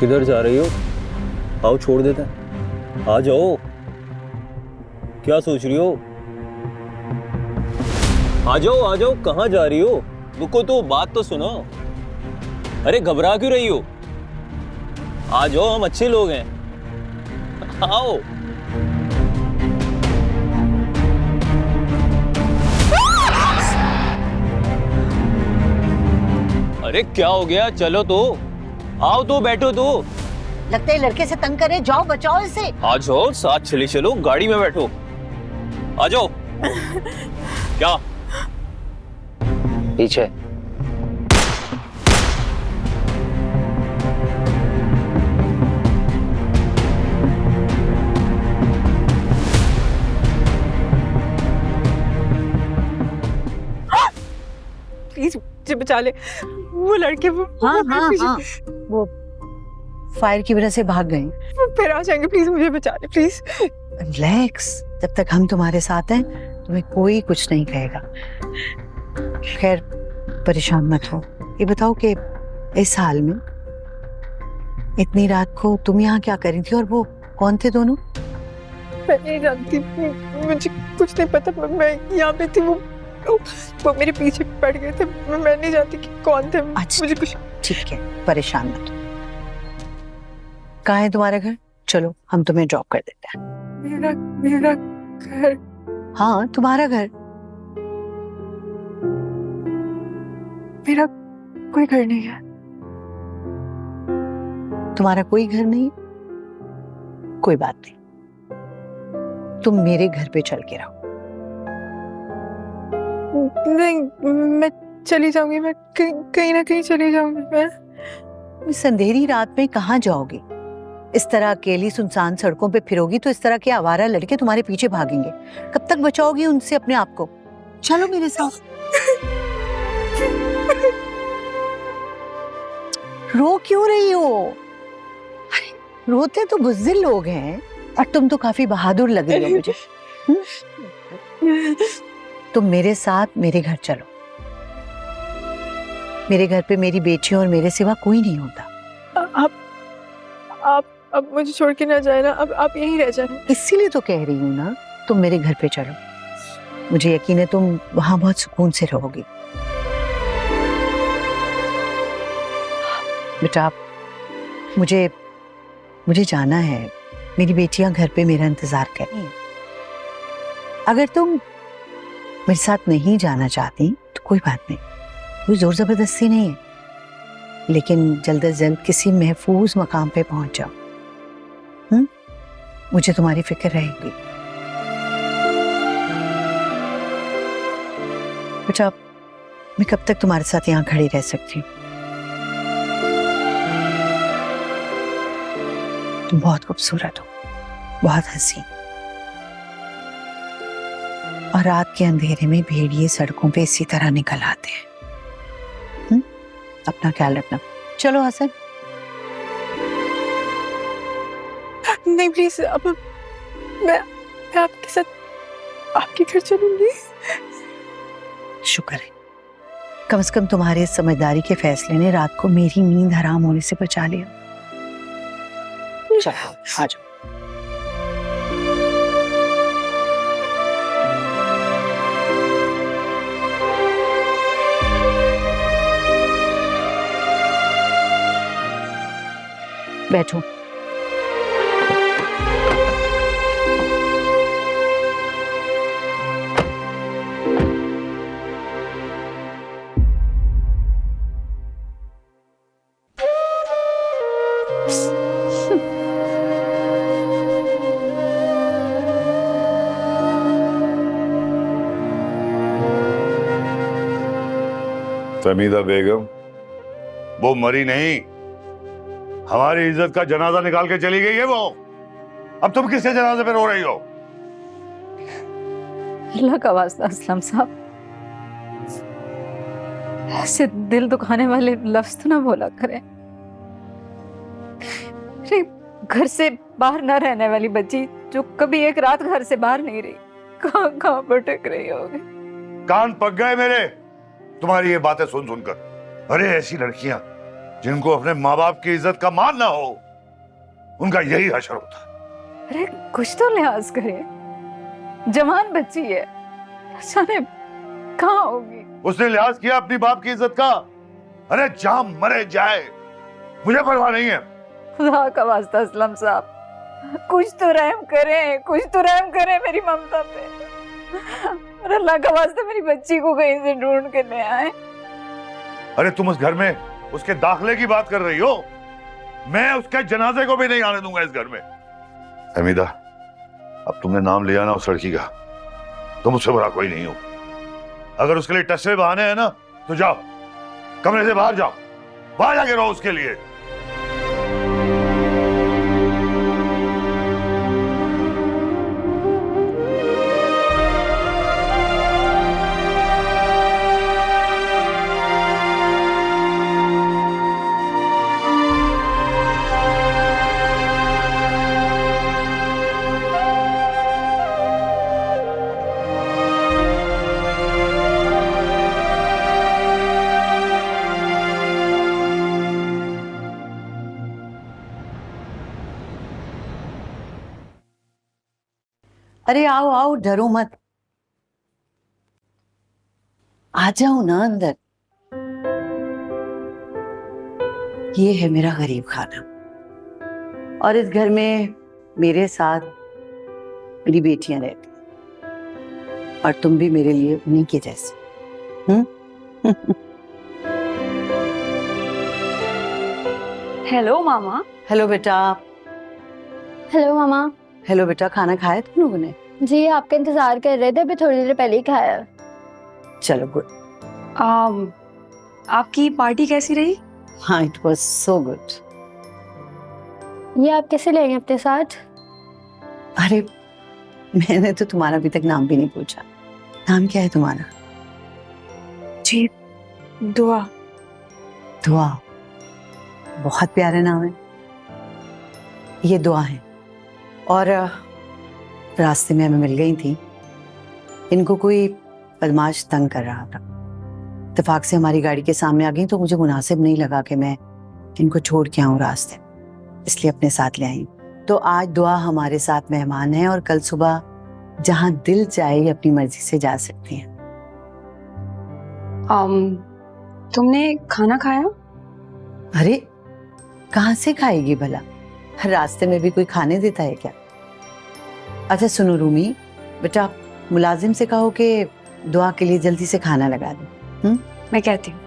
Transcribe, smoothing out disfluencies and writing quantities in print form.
किधर जा रही हो? आओ, छोड़ देते हैं। आ जाओ। क्या सोच रही हो? आ जाओ, कहाँ जा रही हो? रुको तो, बात तो सुनो। अरे घबरा क्यों रही हो? आ जाओ, हम अच्छे लोग हैं। आओ। अरे क्या हो गया? चलो तो, आओ तो, बैठो तो। लगता है लड़के से तंग करे, जाओ बचाओ इसे। आ जाओ, साथ चले चलो, गाड़ी में बैठो। आ जाओ। क्या? पीछे। प्लीज मुझे बचा ले, वो लड़के हाँ, वो फायर की वजह से भाग गए। वो फिर आ जाएंगे, प्लीज मुझे बचा ले प्लीज। रिलैक्स, जब तक हम तुम्हारे साथ हैं तुम्हें कोई कुछ नहीं कहेगा। खैर परेशान मत हो। ये बताओ कि इस हाल में इतनी रात को तुम यहाँ क्या कर रही थी, और वो कौन थे दोनों? मैं नहीं जानती, मुझे कुछ नहीं पता। मैं यहाँ पे थी, वो मेरे पीछे पड़ गए थे। मैं नहीं जानती कि कौन थे। मुझे कुछ ठीक है, परेशान मत हो। कहाँ है तुम्हारा घर? चलो हम तुम्हें ड्रॉप कर देते हैं। मेरा घर? हाँ, तुम्हारा घर। मेरा कोई घर नहीं है। तुम्हारा कोई घर नहीं? कोई बात नहीं, तुम मेरे घर पे चल के रहो। नहीं, मैं चली जाऊंगी। मैं कहीं ना कहीं चली जाऊंगी। मैं इस अंधेरी रात में कहाँ जाओगी? इस तरह अकेली सुनसान सड़कों पे फिरोगी तो इस तरह के आवारा लड़के तुम्हारे पीछे भागेंगे। कब तक बचाओगी उनसे अपने आप को? चलो मेरे साथ। रो क्यों रही हो? अरे, रोते तो बुज़दिल लोग हैं, और तुम तो काफी बहादुर लग रही हो मुझे। तुम मेरे साथ मेरे घर चलो। मेरे घर पे मेरी बेटियों और मेरे सिवा कोई नहीं होता। अब मुझे छोड़ के ना जाए ना। अब आप यहीं रह जाए। इसीलिए तो कह रही हूँ ना, तुम मेरे घर पे चलो। मुझे यकीन है तुम वहां बहुत सुकून से रहोगी। बेटा, मुझे जाना है। मेरी बेटियां घर पे मेरा इंतजार कर रही हैं। अगर तुम मेरे साथ नहीं जाना चाहती तो कोई बात नहीं, कोई जोर जबरदस्ती नहीं है, लेकिन जल्द से जल्द किसी महफूज मकाम पे पहुंच जाओ। मुझे तुम्हारी फिक्र रहेगी। बेटा, मैं कब तक तुम्हारे साथ यहाँ खड़ी रह सकती हूँ? तुम बहुत खूबसूरत हो, बहुत हंसी, और रात के अंधेरे में भेड़िए सड़कों पे इसी तरह निकल आते हैं। अपना ख्याल रखना। चलो हसन। नहीं प्लीज, अब मैं आपके साथ आपके घर चलूंगी। शुक्र है, कम से कम तुम्हारे इस समझदारी के फैसले ने रात को मेरी नींद हराम होने से बचा लिया। चलो आ जाओ। बैठो। तमीदा बेगम, वो मरी नहीं, हमारी इज्जत का जनाजा निकाल के चली गई है वो। अब तुम किसके जनाजे पे रो रही हो? अल्लाह का वास्ता असलम साहब, ऐसे दिल दुखाने वाले लफ्ज तो ना बोला करें। अरे घर से बाहर न रहने वाली बच्ची जो कभी एक रात घर से बाहर नहीं रही, कहाँ कहाँ भटक रही होगी। कान पक गए मेरे तुम्हारी ये बातें सुन सुनकर। अरे ऐसी लड़कियां जिनको अपने माँ बाप की इज्जत का मान ना हो, उनका यही हशर होता है। अरे कुछ तो लिहाज करे, जवान बच्ची है, जाने कहाँ होगी। उसने लिहाज किया अपनी बाप की इज्जत का। अरे जहां मरे जाए, मुझे परवाह नहीं है। खुदा का वास्ता असलम साहब, कुछ तो रहम करें, कुछ तो रहम करें मेरी ममता पे। और अल्लाह का वास्ता मेरी बच्ची को कहीं से ढूंढ के ले आए। अरे तुम उस घर में उसके दाखिले की बात कर रही हो, मैं उसके जनाजे को भी नहीं आने दूंगा इस घर में। हमीदा, अब तुमने नाम लिया ना उस लड़की का, तो मुझसे बुरा कोई नहीं हो। अगर उसके लिए टस्से बहाने हैं ना, तो जाओ कमरे से बाहर जाओ, बाहर जाके रहो उसके लिए। अरे आओ आओ, डरो मत, आ जाओ ना अंदर। ये है मेरा गरीब खाना, और इस घर में मेरे साथ मेरी बेटियां रहती हैं, और तुम भी मेरे लिए उन्हीं के जैसे। हेलो मामा। हेलो बेटा। हेलो मामा। हेलो बेटा, खाना खाया तुम लोगों ने? जी आपका इंतजार कर रहे थे, अभी थोड़ी देर पहले ही खाया। चलो गुड। आपकी पार्टी कैसी रही? हाँ, इट वाज सो गुड। ये आप कैसे लेंगे अपने साथ? अरे मैंने तो तुम्हारा अभी तक नाम भी नहीं पूछा। नाम क्या है तुम्हारा? जी दुआ। दुआ, बहुत प्यारा नाम है। ये दुआ है, और रास्ते में हमें मिल गई थी। इनको कोई बदमाश तंग कर रहा था, इत्तेफाक से हमारी गाड़ी के सामने आ गई, तो मुझे मुनासिब नहीं लगा कि मैं इनको छोड़ के आऊँ रास्ते, इसलिए अपने साथ ले आई। तो आज दुआ हमारे साथ मेहमान है, और कल सुबह जहाँ दिल चाहे अपनी मर्जी से जा सकती हैं। तुमने खाना खाया? अरे कहाँ से खाएगी भला, रास्ते में भी कोई खाने देता है क्या? अच्छा सुनो रूमी, बेटा मुलाजिम से कहो कि दुआ के लिए जल्दी से खाना लगा दे। मैं कहती हूँ।